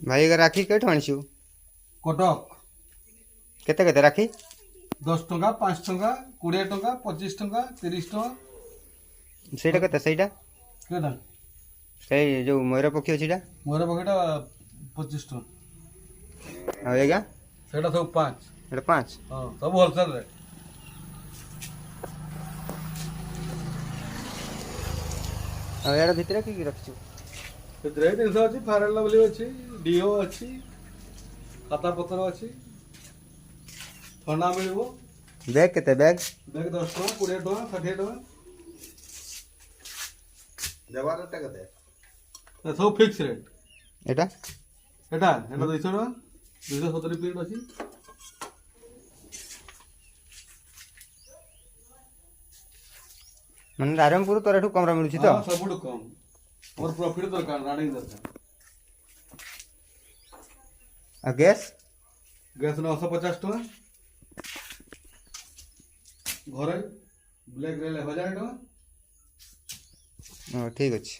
भाई अगर राखी केठु आनिछु कटक केते केते राखी 10 टंका 5 टंका 20 टंका 25 टंका 30 टंका सेटा केते सेटा केटा सेई जो मयूर पक्षी अछिटा मोर पकेटा 25 टंका आ एगा सेटा सब 5 एटा 5 हां सब होलसेल रे आ एड़ा भितरे की रखछु ସେଥିରେ ଜିନିଷ ଅଛି ଫାରେନ୍ ଲଭଲି ଅଛି ଡିଓ ଅଛି ଖାତା ପତ୍ର ଅଛି ଥଣ୍ଡା ମିଳିବ बैग केते बैग ବ୍ୟାଗ୍ 10 ଟଙ୍କା 20 ଟଙ୍କା 60 ଟଙ୍କା ଦେବାରଟା କେତେ ଏ ସବୁ ଫିକ୍ସ ରେଟ୍ एटा ଏଟା 200 ଟଙ୍କା 270 ପ୍ଲେଟ୍ ଅଛି ମାନେ ରାରମପୁର ତୋରାଠୁ କମରା ମିଳୁଛି ତ ହଁ ସବୁଠୁ କମ୍ ମୋର ପ୍ରଫିଟ୍ ଦରକାର ରାଣିଂ ଦରକାର आ गैस ଗ୍ୟାସ୍ 950 ଟଙ୍କା ଘରେ ବ୍ଲାକ୍ ରେ 1000 ଟଙ୍କା ठीक अछि